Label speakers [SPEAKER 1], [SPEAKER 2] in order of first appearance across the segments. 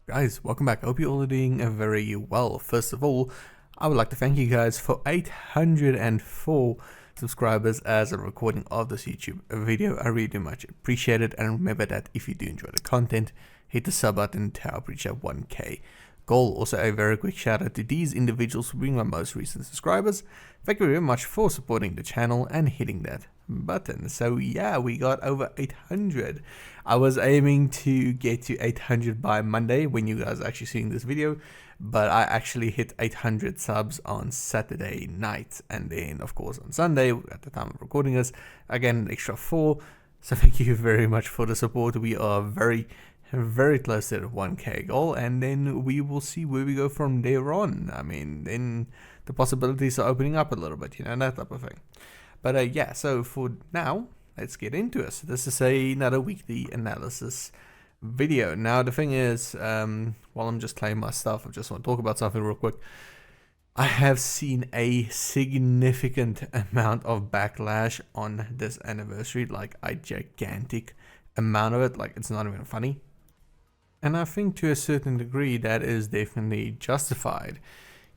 [SPEAKER 1] Guys, welcome back. I hope you're all doing very well. First of all, I would like to thank you guys for 804 subscribers as a recording of this YouTube video. I really do much appreciate it. And remember that if you do enjoy the content, hit the sub button to help reach that 1K goal. Also, a very quick shout out to these individuals for being my most recent subscribers. Thank you very much for supporting the channel and hitting that button. So yeah, we got over 800. I was aiming to get to 800 by Monday when you guys are actually seeing this video, but I actually hit 800 subs on Saturday night, and then of course on Sunday at the time of recording this, again an extra 4. So thank you very much for the support. We are very close to the 1K goal, and then we will see where we go from there on. I mean, then the possibilities are opening up a little bit, you know, that type of thing. But yeah, so for now, let's get into it. So this is another weekly analysis video. Now the thing is, while I'm just playing my stuff, I just want to talk about something real quick. I have seen a significant amount of backlash on this anniversary, like a gigantic amount of it, like it's not even funny. And I think to a certain degree that is definitely justified.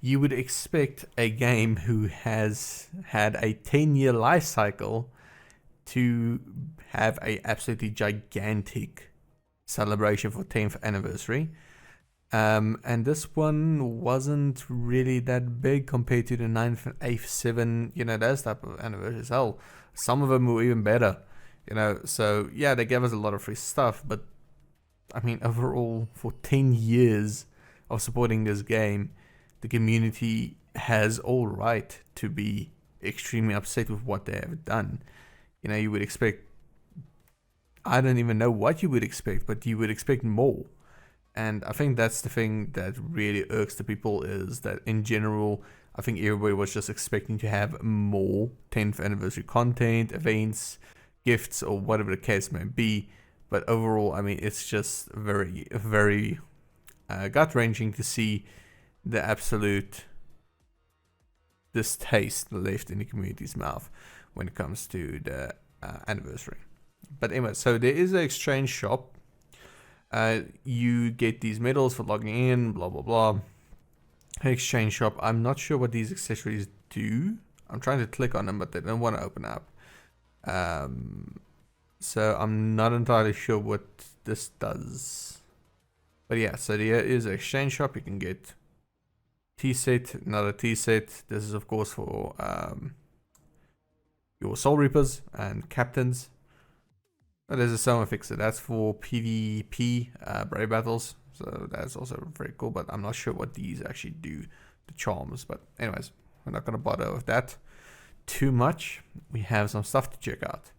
[SPEAKER 1] You would expect a game who has had a 10-year life cycle to have a absolutely gigantic celebration for 10th anniversary. And this one wasn't really that big compared to the 9th and 8th, 7, you know, those type of anniversaries. Hell, some of them were even better, you know. So yeah, they gave us a lot of free stuff, but I mean, overall, for 10 years of supporting this game, the community has all right to be extremely upset with what they have done. You know, you would expect, I don't even know what you would expect, but you would expect more. And I think that's the thing that really irks the people, is that in general, I think everybody was just expecting to have more 10th anniversary content, events, gifts, or whatever the case may be. But overall, I mean, it's just very gut-wrenching to see the absolute distaste left in the community's mouth when it comes to the anniversary. But anyway, so there is an exchange shop. You get these medals for logging in, blah blah blah. Exchange shop. I'm not sure what these accessories do. I'm trying to click on them, but they don't want to open up. So I'm not entirely sure what this does. But yeah, so there is an exchange shop. You can get tea set, another tea set. This is of course for your Soul Reapers and Captains. But there's a Summon Fixer. That's for PvP Brave Battles. So that's also very cool. But I'm not sure what these actually do, the charms. But anyways, we're not going to bother with that too much. We have some stuff to check out.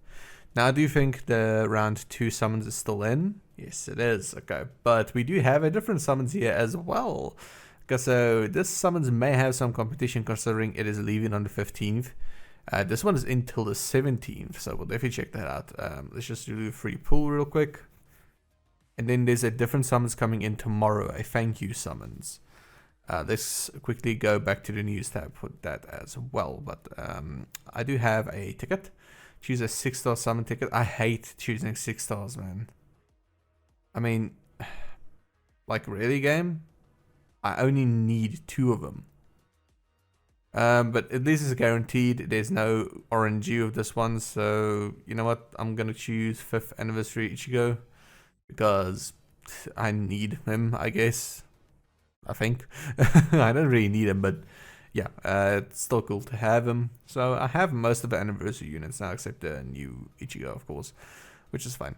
[SPEAKER 1] Now, I do think the round 2 summons is still in. Yes, it is. Okay, but we do have a different summons here as well. Okay, so this summons may have some competition considering it is leaving on the 15th. This one is until the 17th, so we'll definitely check that out. Let's just do a free pull real quick. And then there's a different summons coming in tomorrow, a thank you summons. Let's quickly go back to the news tab for that as well. But I do have a ticket. Choose a 6-star summon ticket. I hate choosing 6 stars, man. I mean, like, really, game? I only need 2 of them. But at least it's guaranteed. There's no RNG of this one. So, you know what? I'm going to choose 5th anniversary Ichigo. Because I need him, I guess. I think. I don't really need him, but yeah, it's still cool to have him. So I have most of the anniversary units now, except the new Ichigo, of course, which is fine.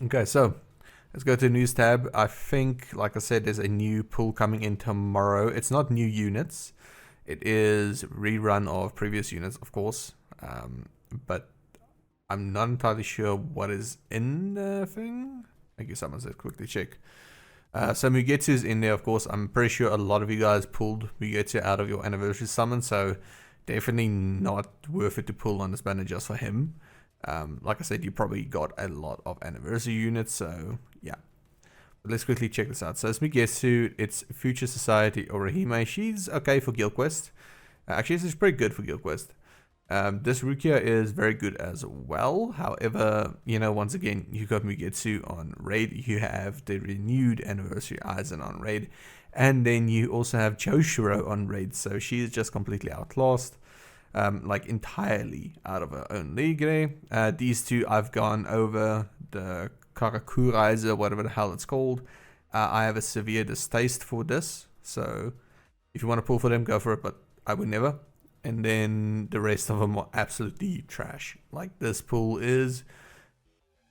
[SPEAKER 1] Okay, so let's go to the news tab. I think, like I said, there's a new pool coming in tomorrow. It's not new units. It is rerun of previous units, of course. But I'm not entirely sure what is in the thing. Thank you, someone said quickly check. So Mugetsu is in there, of course. I'm pretty sure a lot of you guys pulled Mugetsu out of your anniversary summon, so definitely not worth it to pull on this banner just for him. Like I said, you probably got a lot of anniversary units, so yeah. But let's quickly check this out. So it's Mugetsu, it's Future Society Orihime. She's okay for Guild Quest. Actually, this is pretty good for Guild Quest. This Rukia is very good as well. However, once again, you got Mugetsu on raid, you have the renewed anniversary Aizen on raid, and then you also have Joshiro on raid, so she is just completely outclassed, like entirely out of her own league. These two I've gone over, the Karakurizer, whatever the hell it's called. I have a severe distaste for this, so if you want to pull for them, go for it, but I would never. And then the rest of them are absolutely trash. Like, this pool is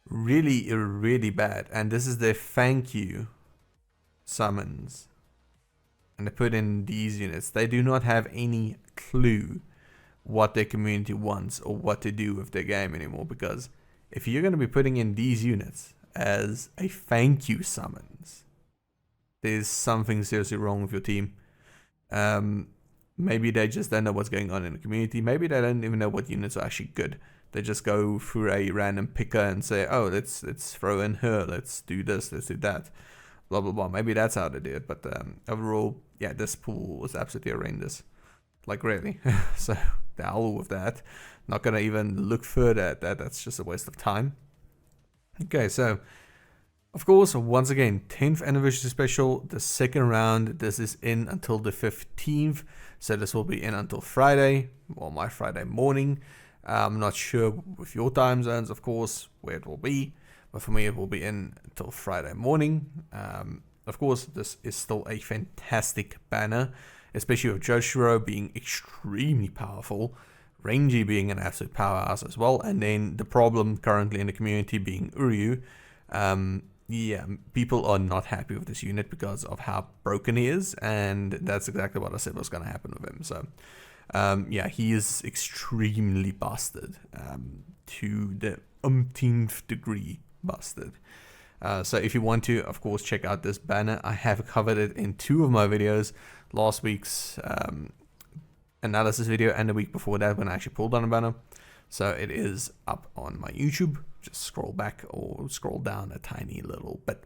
[SPEAKER 1] really, really bad. And this is their thank you summons. And they put in these units. They do not have any clue what their community wants or what to do with their game anymore. Because if you're going to be putting in these units as a thank you summons, there's something seriously wrong with your team. Maybe they just don't know what's going on in the community. Maybe they don't even know what units are actually good. They just go through a random picker and say, oh, let's throw in her, let's do this, let's do that, blah, blah, blah. Maybe that's how they do it. But overall, yeah, this pool was absolutely horrendous. Like, really. So, the hell with that. Not going to even look further at that. That's just a waste of time. Okay, so, of course, once again, 10th anniversary special, the second round. This is in until the 15th. So this will be in until Friday, or my Friday morning. I'm not sure with your time zones, of course, where it will be. But for me, it will be in until Friday morning. Of course, this is still a fantastic banner, especially with Joshiro being extremely powerful, Rangy being an absolute powerhouse as well, and then the problem currently in the community being Uryu. Yeah, people are not happy with this unit because of how broken he is, and that's exactly what I said was going to happen with him. So, yeah, he is extremely busted, to the umpteenth degree busted. So if you want to, of course, check out this banner. I have covered it in 2 of my videos, last week's analysis video and the week before that when I actually pulled on a banner. So it is up on my YouTube. Just scroll back or scroll down a tiny little bit.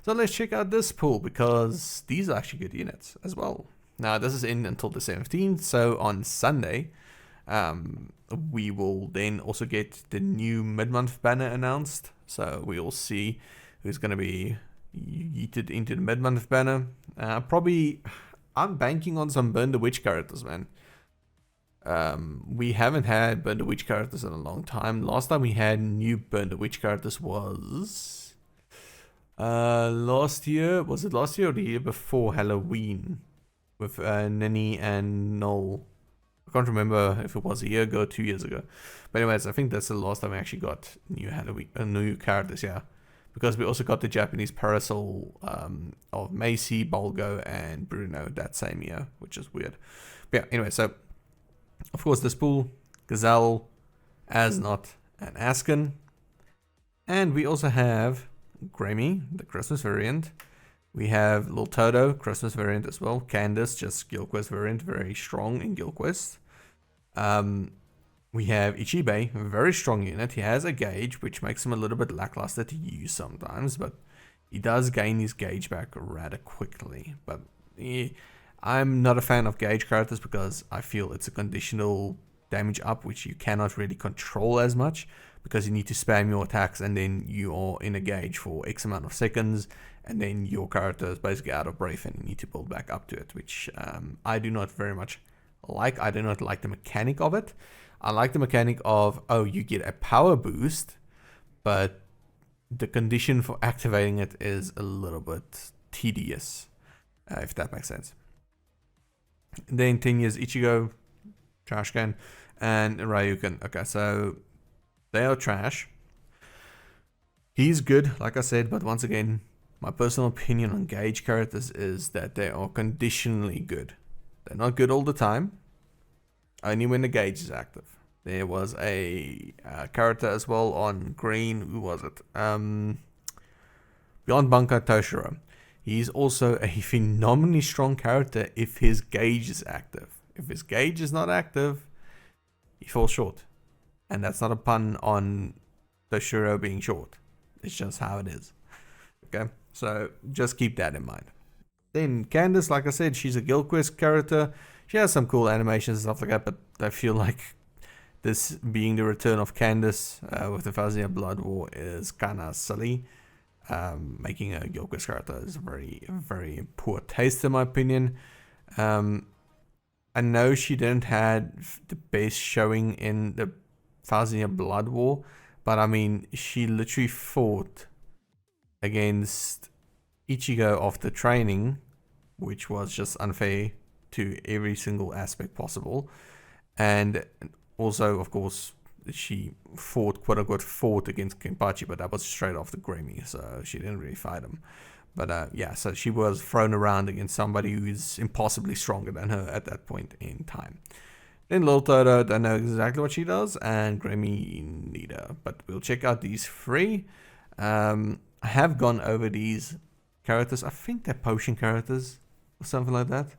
[SPEAKER 1] So let's check out this pool, because these are actually good units as well. Now this is in until the 17th, so on Sunday we will then also get the new mid-month banner announced. So we will see who's going to be yeeted into the mid-month banner. Probably, I'm banking on some Burn the Witch characters, man. We haven't had Burn the Witch characters in a long time. Last time we had new Burn the Witch characters was last year. Was it last year or the year before Halloween? With Nini and Noel. I can't remember if it was a year ago or 2 years ago. But anyways, I think that's the last time we actually got new Halloween, new characters, yeah. Because we also got the Japanese parasol of Macy, Bolgo, and Bruno that same year, which is weird. But yeah, anyway, so of course this pool, Gazelle, Asnot, and Asken. And we also have Grammy, the Christmas variant. We have Lil Toto, Christmas variant as well. Candace, just Guild Quest variant, very strong in Guild Quest. We have Ichibe, a very strong unit. He has a gauge, which makes him a little bit lackluster to use sometimes, but he does gain his gauge back rather quickly. But I'm not a fan of gauge characters because I feel it's a conditional damage up, which you cannot really control as much, because you need to spam your attacks and then you are in a gauge for X amount of seconds, and then your character is basically out of Brave and you need to build back up to it, which I do not very much like. I do not like the mechanic of it. I like the mechanic of, oh, you get a power boost, but the condition for activating it is a little bit tedious, if that makes sense. Then 10 years Ichigo, trash can, and Ryuken. Okay, so they are trash. He's good, like I said, but once again, my personal opinion on gauge characters is that they are conditionally good. They're not good all the time, only when the gauge is active. There was a character as well on green. Who was it? Beyond Banka Toshiro. He's also a phenomenally strong character if his gauge is active. If his gauge is not active, he falls short. And that's not a pun on Toshiro being short. It's just how it is. Okay, so just keep that in mind. Then Candace, like I said, she's a Guild Quest character. She has some cool animations and stuff like that, but I feel like this being the return of Candace with the Fazia Blood War is kind of silly. Making a Guild Quest character is very, very poor taste in my opinion. I know she didn't have the best showing in the Fazia Blood War, but I mean, she literally fought against Ichigo after training, which was just unfair to every single aspect possible. And also, of course, she fought, quote unquote, fought against Kenpachi, but that was straight off the Grammy, so she didn't really fight him. But yeah, so she was thrown around against somebody who is impossibly stronger than her at that point in time. Then Lil Toto, don't know exactly what she does, and Grammy neither. But we'll check out these three. I have gone over these characters. I think they're potion characters or something like that.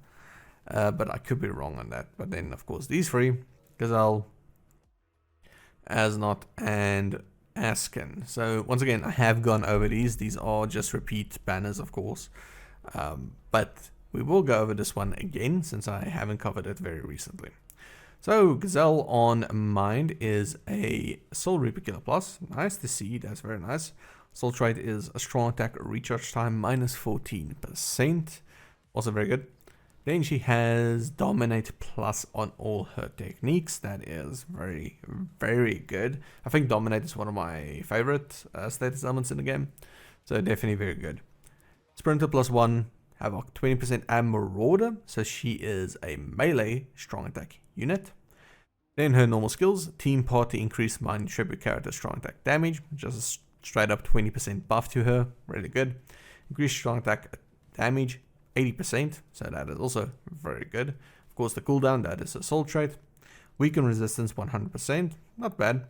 [SPEAKER 1] But I could be wrong on that. But then, of course, these three, Gazelle, Asnot, and Asken. So once again, I have gone over these. These are just repeat banners, of course. But we will go over this one again since I haven't covered it very recently. So Gazelle on Mind is a Soul Reaper Killer Plus. Nice to see, that's very nice. Soul Trait is a strong attack recharge time minus 14%. Also very good. Then she has Dominate Plus on all her techniques. That is very, very good. I think Dominate is one of my favorite status elements in the game. So definitely very good. Sprinter plus 1, Havoc 20%, and Marauder. So she is a melee strong attack unit. Then her normal skills, Team Party increase Mining Tribute character strong attack damage. Just a straight up 20% buff to her. Really good. Increase strong attack damage 80%, so that is also very good. Of course, the cooldown, that is a soul trait. Weaken resistance 100%, not bad.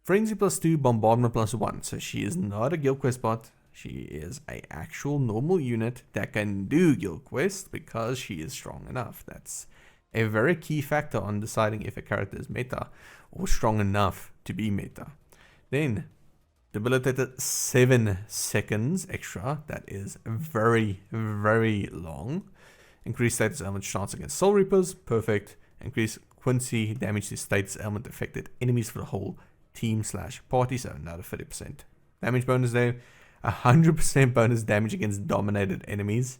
[SPEAKER 1] Frenzy plus 2, bombardment plus 1, so she is not a guild quest bot. She is a actual normal unit that can do guild quests because she is strong enough. That's a very key factor on deciding if a character is meta or strong enough to be meta. Then debilitated 7 seconds extra. That is very, very long. Increased status element chance against Soul Reapers. Perfect. Increased Quincy damage to status element affected enemies for the whole team / party. So another 30% damage bonus there. 100% bonus damage against dominated enemies.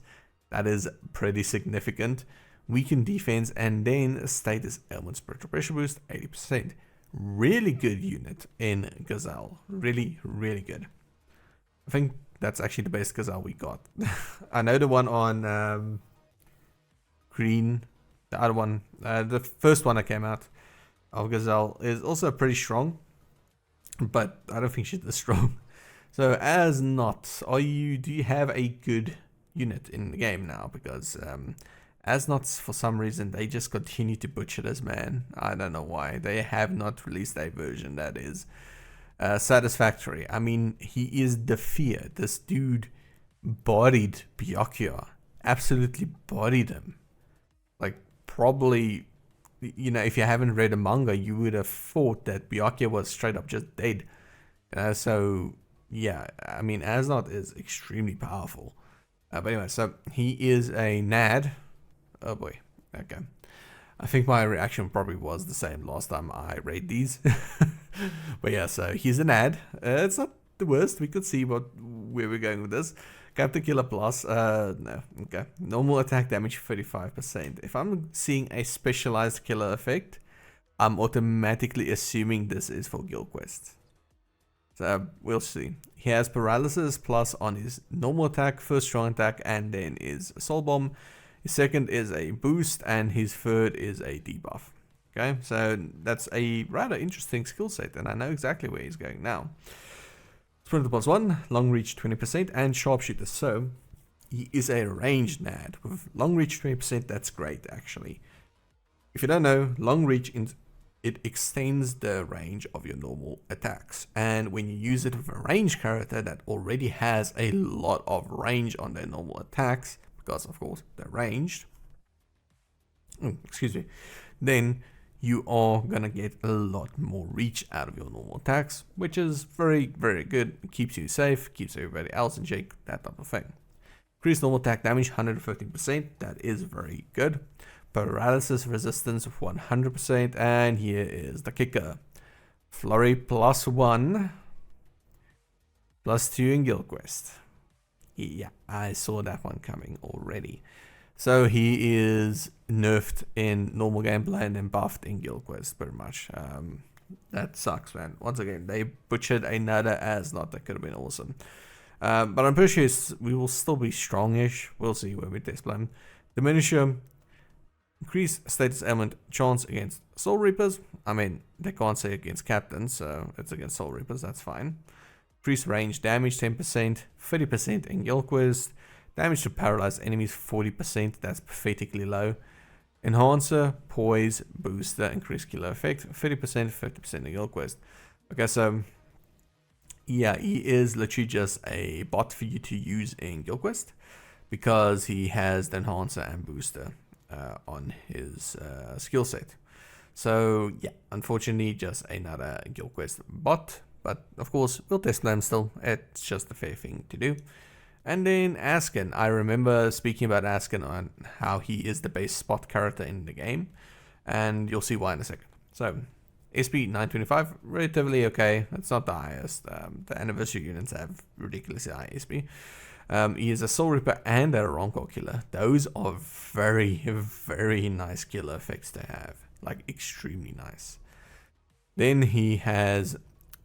[SPEAKER 1] That is pretty significant. Weakened defense and then status element spiritual pressure boost 80%. Really good unit in Gazelle. Really, really good. I think that's actually the best Gazelle we got. I know the one on green, the other one, the first one that came out of Gazelle is also pretty strong, but I don't think she's as strong. So Asnot, do you have a good unit in the game now? Because Asnots, for some reason, they just continue to butcher this man. I don't know why. They have not released a version that is satisfactory. I mean, he is the fear. This dude bodied Byakuya. Absolutely bodied him. Like, probably, you know, if you haven't read a manga, you would have thought that Byakuya was straight up just dead. So, yeah, I mean, Asnot is extremely powerful. But anyway, so he is a NAD. Oh boy, okay. I think my reaction probably was the same last time I read these. But yeah, so he's an ad. It's not the worst. We could see where we're going with this. Captain Killer Plus, no, okay. Normal attack damage 35%. If I'm seeing a specialized killer effect, I'm automatically assuming this is for guild quests. So we'll see. He has paralysis plus on his normal attack, first strong attack, and then his soul bomb. His second is a boost, and his third is a debuff. Okay, so that's a rather interesting skill set, and I know exactly where he's going now. Sprinter plus 1, long reach 20%, and sharpshooter. So he is a ranged NAD with long reach 20%. That's great, actually. If you don't know, long reach it extends the range of your normal attacks, and when you use it with a ranged character that already has a lot of range on their normal attacks, because of course they're ranged, then you are gonna get a lot more reach out of your normal attacks, which is very, very good. It keeps you safe, keeps everybody else in check, that type of thing. Increased normal attack damage 115%, that is very good. paralysis resistance of 100%, and here is the kicker. Flurry +1, +2 in Guild Quest. Yeah, I saw that one coming already. So he is nerfed in normal gameplay and then buffed in Guild Quest, pretty much. That sucks, man. Once again, they butchered another Asnot. That could have been awesome. But I'm pretty sure we will still be strongish. We'll see when we test play him. Diminisher, increase status element chance against Soul Reapers. I mean, they can't say against captains, so it's against Soul Reapers, that's fine. Increase range damage 10%, 30% in Guild Quest. Damage to paralyzed enemies 40%, that's pathetically low. Enhancer, poise, booster, increase killer effect 30%, 50% in Guild Quest. Okay, so yeah, he is literally just a bot for you to use in Guild Quest because he has the enhancer and booster on his skill set. So yeah, unfortunately just another Guild Quest bot, but of course we'll test them still. It's just a fair thing to do. And then Asken, I remember speaking about Asken on how he is the base spot character in the game, and you'll see why in a second. So SP 925, relatively okay. It's not the highest. The anniversary units have ridiculously high SP. He is a Soul Reaper and a Ronco killer. Those are very, very nice killer effects to have. Like, extremely nice. Then he has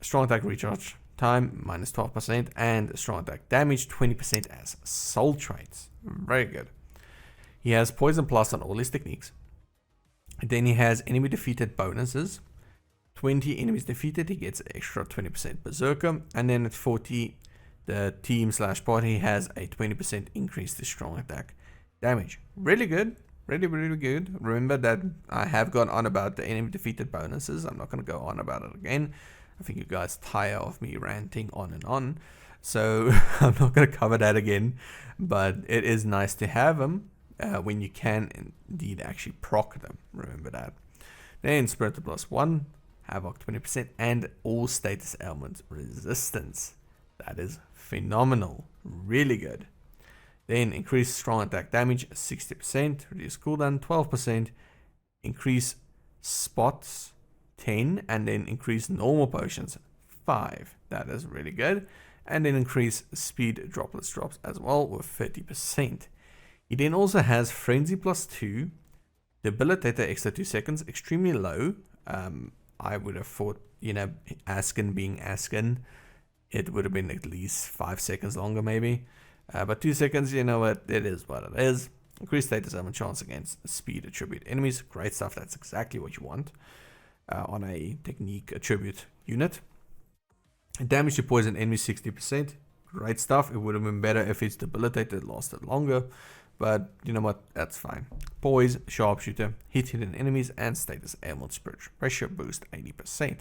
[SPEAKER 1] strong attack recharge time minus 12% and strong attack damage 20% as soul traits. Very good. He has poison plus on all his techniques. Then he has enemy defeated bonuses. 20 enemies defeated, he gets extra 20% berserker. And then at 40, the team / party has a 20% increase to strong attack damage. Really good. Really, really good. Remember that I have gone on about the enemy defeated bonuses. I'm not going to go on about it again. I think you guys tire of me ranting on and on. So I'm not going to cover that again. But it is nice to have them when you can indeed actually proc them. Remember that. Then Spirited +1, Havoc 20%, and all status elements resistance. That is phenomenal. Really good. Then increase strong attack damage 60%, reduce cooldown 12%, increase spots 10, and then increase normal potions 5. That is really good. And then increase speed droplets drops as well with 30%. He then also has Frenzy +2, Debilitator extra 2 seconds, extremely low. I would have thought, you know, Asken being Asken, it would have been at least 5 seconds longer maybe. But 2 seconds, you know what, it is what it is. Increased status element chance against speed attribute enemies. Great stuff, that's exactly what you want on a technique attribute unit. Damage to poison enemies 60%. Great stuff. It would have been better if it's debilitated, lasted longer. But you know what, that's fine. Poise, sharpshooter, hit hidden enemies, and status ailment spiritual pressure boost 80%.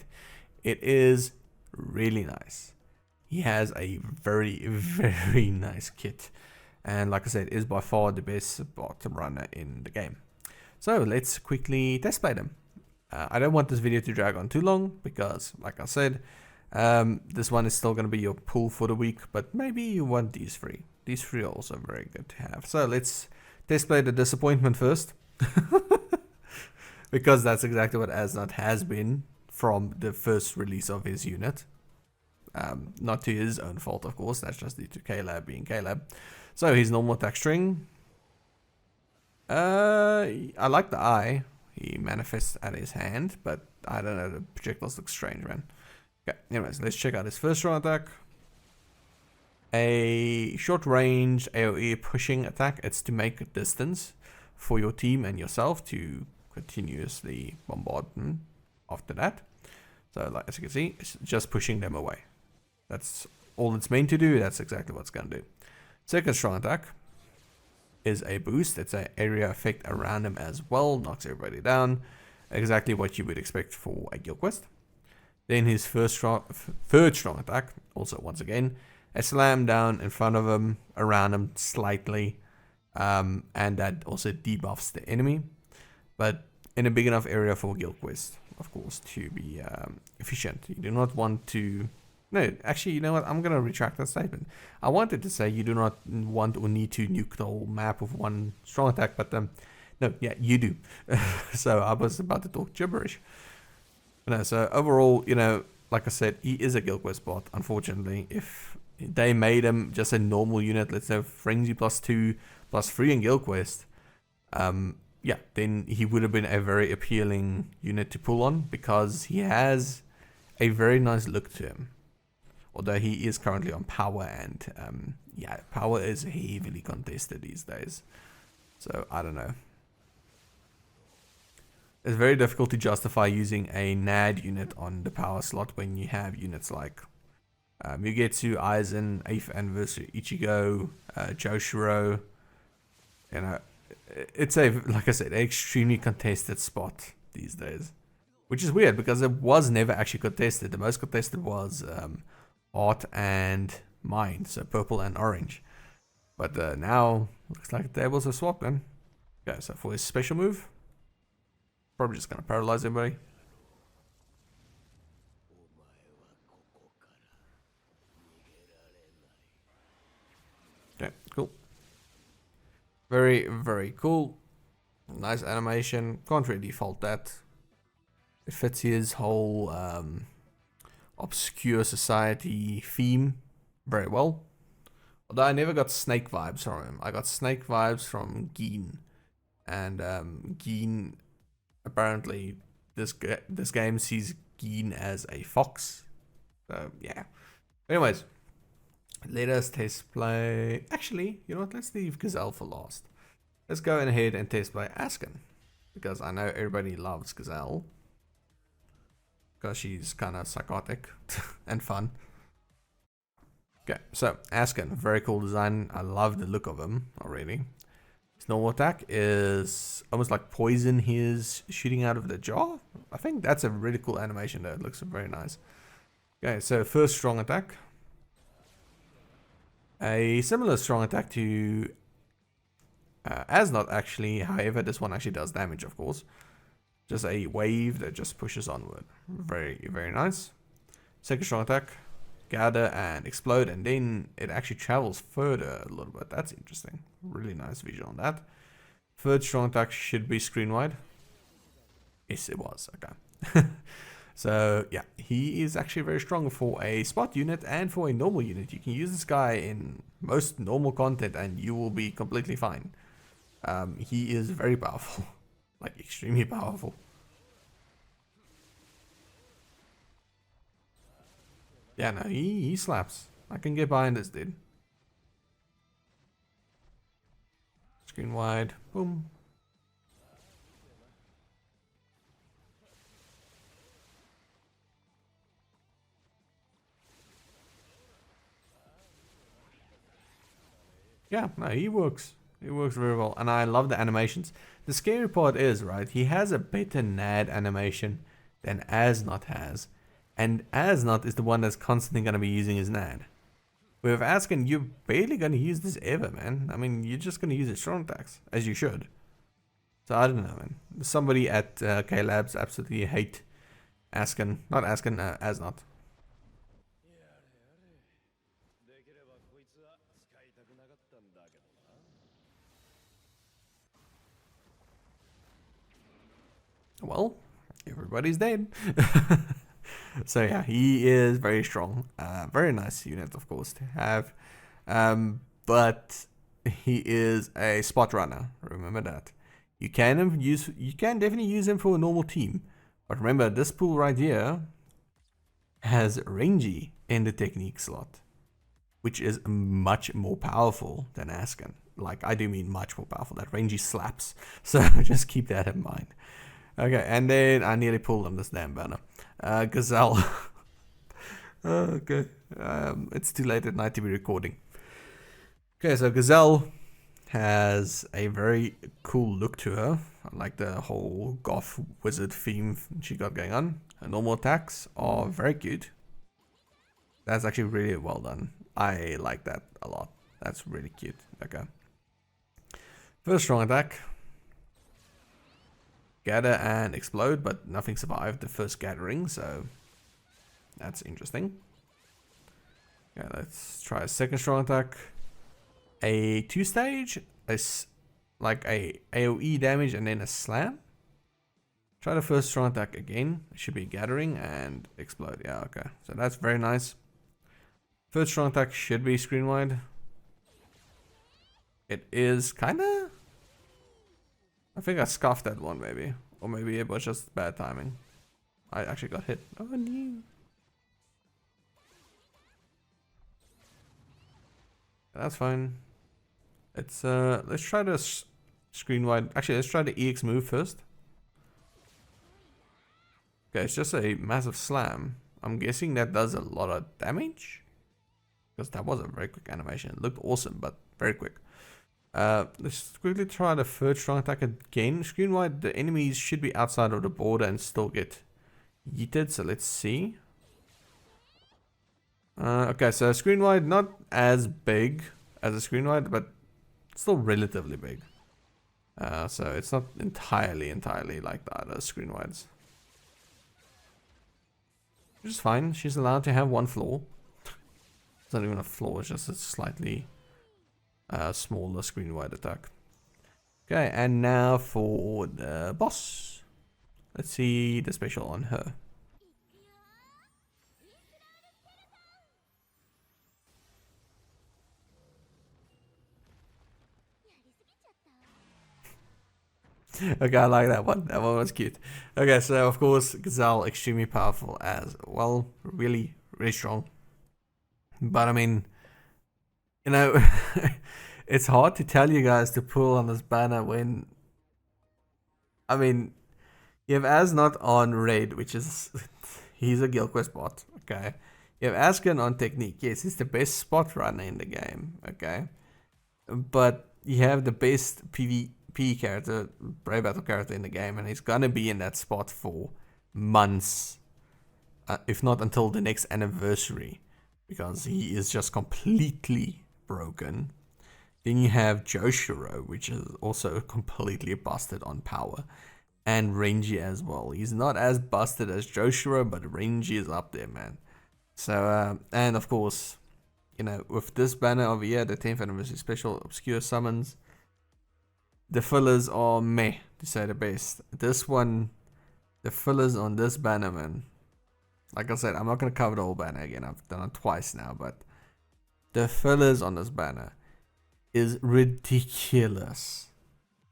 [SPEAKER 1] It is really nice. He has a very, very nice kit. And like I said, is by far the best bottom runner in the game. So let's quickly test play them. I don't want this video to drag on too long because, like I said, this one is still going to be your pull for the week, but maybe you want these three. These three are also very good to have. So let's test play the disappointment first. Because that's exactly what Asnot has been from the first release of his unit. Not to his own fault, of course. That's just due to Caleb being Caleb. So his normal attack string. I like the eye. He manifests at his hand, but I don't know. The projectiles look strange, man. Okay, anyways, let's check out his first strong attack. A short range AoE pushing attack. It's to make a distance for your team and yourself to continuously bombard them after that. So like, as you can see, it's just pushing them away. That's all it's meant to do. That's exactly what it's going to do. Second strong attack is a boost. It's an area effect around him as well. Knocks everybody down. Exactly what you would expect for a guild quest. Then his third strong attack, also once again, a slam down in front of him, around him slightly, and that also debuffs the enemy, but in a big enough area for guild quest, of course, to be efficient. You do not want to. No, actually, you know what? I'm gonna retract that statement. I wanted to say you do not want or need to nuke the whole map with one strong attack, but No, yeah, you do. So I was about to talk gibberish. No, so overall, you know, like I said, he is a Guild Quest bot, unfortunately. If they made him just a normal unit, let's say Frenzy +2, +3 in Guild Quest, yeah, then he would have been a very appealing unit to pull on because he has a very nice look to him. Although he is currently on power, and yeah, power is heavily contested these days. So I don't know. It's very difficult to justify using a NAD unit on the power slot when you have units like Mugetsu, Aizen, 8th Anniversary, Ichigo, Joshiro. You know, it's a, like I said, an extremely contested spot these days. Which is weird because it was never actually contested. The most contested was Art and Mind, so purple and orange. But now, looks like the tables are swapped then. Okay, so for his special move, probably just going to paralyze everybody. Okay, cool. Very, very cool. Nice animation. Can't really fault that. It fits his whole obscure society theme very well. Although I never got Snake vibes from him. I got Snake vibes from Geen. And Geen, apparently, this game sees Geen as a fox. So, yeah. Anyways, let us test play. Actually, you know what? Let's leave Gazelle for last. Let's go ahead and test play Asken. Because I know everybody loves Gazelle. Because she's kind of psychotic and fun. Okay, so Asken, very cool design. I love the look of him already. His normal attack is almost like poison he's shooting out of the jaw. I think that's a really cool animation though. It looks very nice. Okay, so first strong attack. A similar strong attack to Asnot actually. However, this one actually does damage, of course. Just a wave that just pushes onward. Very, very nice. Second strong attack. Gather and explode, and then it actually travels further a little bit. That's interesting. Really nice visual on that. Third strong attack should be screen wide. Yes, it was. Okay. So yeah, he is actually very strong for a spot unit and for a normal unit. You can use this guy in most normal content and you will be completely fine. He is very powerful. Like extremely powerful. Yeah, no, he slaps. I can get behind this dude. Screen wide. Boom. Yeah, no, he works. He works very well. And I love the animations. The scary part is, right, he has a better NAD animation than Asnot has. And Asnot is the one that's constantly going to be using his NAD. With Asken, you're barely going to use this ever, man. I mean, you're just going to use his strong attacks, as you should. So I don't know, man. Somebody at K-Labs absolutely hate Asken. Not Asken, Asnot. Well, everybody's dead. So yeah, he is very strong. Very nice unit, of course, to have. But he is a spot runner. Remember that. You can definitely use him for a normal team. But remember, this pool right here has Rangy in the technique slot, which is much more powerful than Asken. Like, I do mean much more powerful. That Rangy slaps. So just keep that in mind. Okay, and then I nearly pulled on this damn banner. Gazelle. Okay. It's too late at night to be recording. Okay, so Gazelle has a very cool look to her. I like the whole goth wizard theme she got going on. Her normal attacks are very cute. That's actually really well done. I like that a lot. That's really cute. Okay. First strong attack. Gather and explode, but nothing survived the first gathering, so that's interesting. Yeah, let's try a second strong attack. A 2-stage, like a AoE damage and then a slam. Try the first strong attack again. It should be gathering and explode. Yeah, okay. So that's very nice. First strong attack should be screen wide. It is kinda. I think I scuffed that one maybe. Or maybe it was just bad timing. I actually got hit. Oh no. That's fine. It's let's try the screen wide. Actually, let's try the EX move first. Okay, it's just a massive slam. I'm guessing that does a lot of damage. Because that was a very quick animation. It looked awesome, but very quick. Let's quickly try the third strong attack again. Screen wide, the enemies should be outside of the border and still get yeeted. So let's see. Okay, so screen wide, not as big as a screen wide, but still relatively big. So it's not entirely like the other screen wides. Which is fine. She's allowed to have one flaw. It's not even a flaw, it's just a slightly smaller screen wide attack. Okay, and now for the boss. Let's see the special on her. Okay, I like that one. That one was cute. Okay, so of course, Gazelle, extremely powerful as well. Really, really strong. But I mean, you know, it's hard to tell you guys to pull on this banner when, I mean, you have Az not on raid, which is, he's a Guild Quest bot, okay? You have Askin on technique. Yes, he's the best spot runner in the game, okay? But you have the best PvP character, Brave Battle character in the game, and he's gonna be in that spot for months, if not until the next anniversary, because he is just completely broken. Then you have Joshiro, which is also completely busted on power. And Renji as well. He's not as busted as Joshiro, but Renji is up there, man. So, and of course, you know, with this banner over here, the 10th anniversary special obscure summons, the fillers are meh, to say the best. This one, the fillers on this banner, man. Like I said, I'm not going to cover the whole banner again. I've done it twice now, but the fillers on this banner is ridiculous.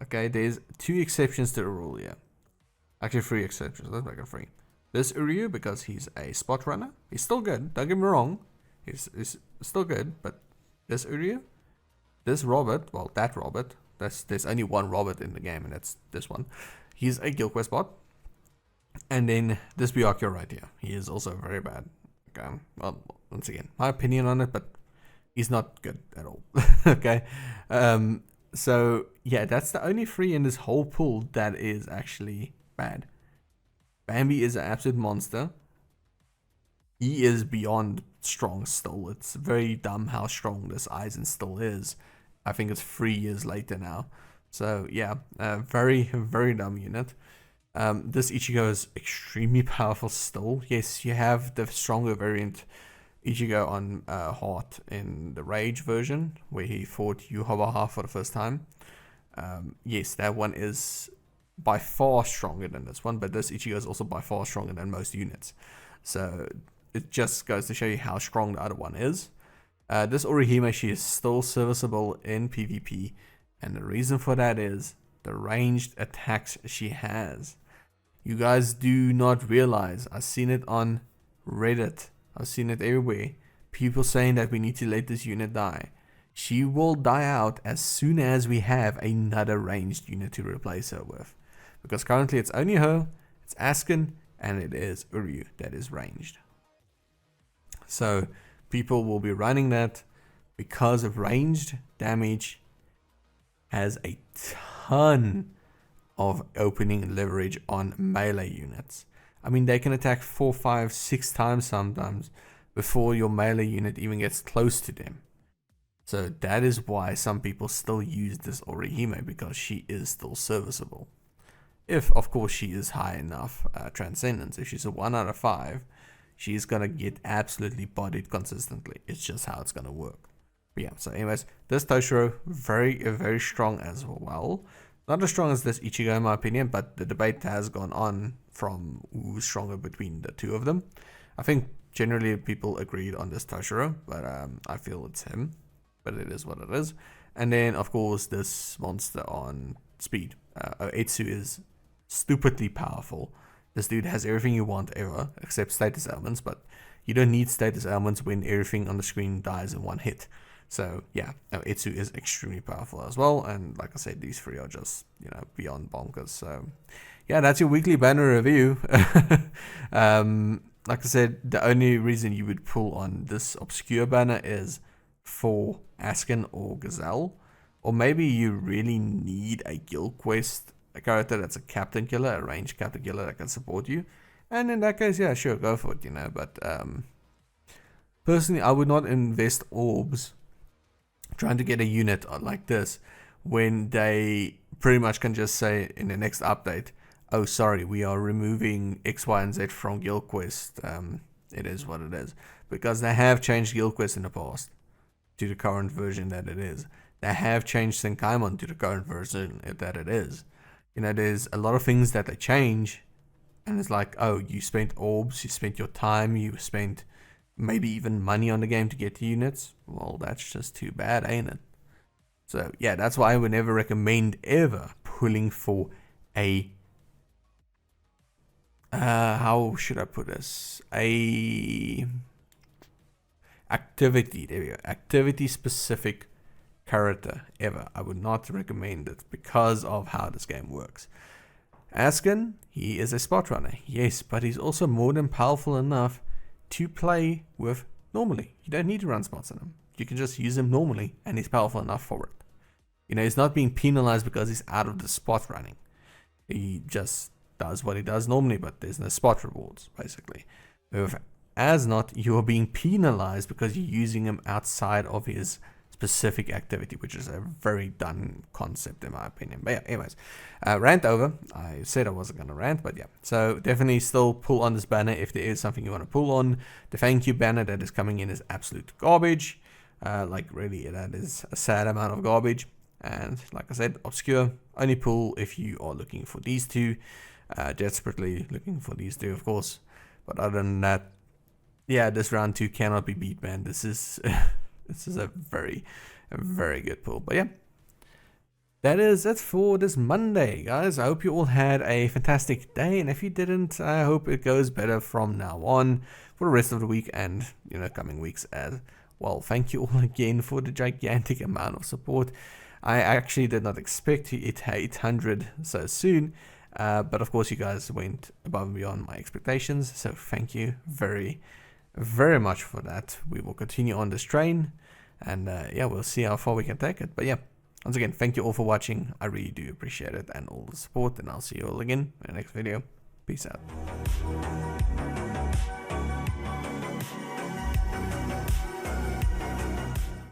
[SPEAKER 1] Okay, there's 2 exceptions to the rule here. Actually, 3 exceptions. Let's make it 3. This Uryu, because he's a spot runner. He's still good. Don't get me wrong. He's still good. But this Uryu, this Robert, well, that Robert. There's only one Robert in the game, and that's this one. He's a Guild Quest bot. And then this Byakuya right here. He is also very bad. Okay. Well, once again, my opinion on it, but he's not good at all. Okay. So yeah, that's the only 3 in this whole pool that is actually bad. Bambi is an absolute monster. He is beyond strong still. It's very dumb how strong this Aizen still is. I think it's 3 years later now. So yeah, very, very dumb unit. This Ichigo is extremely powerful still. Yes, you have the stronger variant Ichigo on Heart in the Rage version, where he fought Yuhabaha for the first time. Yes, that one is by far stronger than this one, but this Ichigo is also by far stronger than most units. So it just goes to show you how strong the other one is. This Orihime, she is still serviceable in PvP, and the reason for that is the ranged attacks she has. You guys do not realize, I've seen it on Reddit, I've seen it everywhere, people saying that we need to let this unit die. She will die out as soon as we have another ranged unit to replace her with. Because currently it's only her, it's Askin, and it is Uryu that is ranged. So people will be running that because of ranged damage has a ton of opening leverage on melee units. I mean, they can attack 4, 5, 6 times sometimes before your melee unit even gets close to them. So that is why some people still use this Orihime, because she is still serviceable. If, of course, she is high enough Transcendence. If she's a 1 out of 5, she's going to get absolutely bodied consistently. It's just how it's going to work. But yeah, so anyways, this Toshiro, very strong as well. Not as strong as this Ichigo in my opinion, but the debate has gone on from who's stronger between the two of them. I think generally people agreed on this Toshiro, but I feel it's him. But it is what it is. And then of course this monster on speed. Oetsu is stupidly powerful. This dude has everything you want ever, except status elements, but you don't need status elements when everything on the screen dies in one hit. So yeah, Oetsu is extremely powerful as well, and like I said, these three are just, you know, beyond bonkers. So yeah, that's your weekly banner review. Like I said, the only reason you would pull on this obscure banner is for Askin or Gazelle, or maybe you really need a guild quest, a character that's a captain killer, a ranged captain killer that can support you, and in that case, yeah, sure, go for it, you know. But personally, I would not invest orbs trying to get a unit like this when they pretty much can just say in the next update, oh sorry, we are removing X, Y, and Z from guild quest. It is what it is, because they have changed guild quest in the past to the current version that it is. They have changed Senkaimon to the current version that it is. You know, there's a lot of things that they change, and it's like, oh, you spent orbs, you spent your time, you spent maybe even money on the game to get the units. Well, that's just too bad, ain't it? So yeah, that's why I would never recommend ever pulling for a how should I put this? A activity, there we go, activity specific character ever. I would not recommend it because of how this game works. Askin, he is a spot runner, yes, but he's also more than powerful enough to play with normally. You don't need to run spots on him. You can just use him normally, and he's powerful enough for it. You know, he's not being penalized because he's out of the spot running. He just does what he does normally, but there's no spot rewards, basically. With Asnot, you are being penalized because you're using him outside of his specific activity, which is a very dumb concept in my opinion. But yeah, anyways, rant over. I said I wasn't going to rant, but yeah. So definitely still pull on this banner if there is something you want to pull on. The thank you banner that is coming in is absolute garbage. Like really, that is a sad amount of garbage. And like I said, obscure, only pull if you are looking for these two. Desperately looking for these two, of course. But other than that, yeah, this round 2 cannot be beat, man. This is this is a very good pull. But yeah, that is it for this Monday, guys. I hope you all had a fantastic day, and if you didn't, I hope it goes better from now on for the rest of the week and, you know, coming weeks as well. Thank you all again for the gigantic amount of support. I actually did not expect to hit 800 so soon, but of course you guys went above and beyond my expectations, so thank you very much for that. We will continue on this train, and yeah, we'll see how far we can take it. But yeah, once again, thank you all for watching. I really do appreciate it and all the support, and I'll see you all again in the next video. Peace out.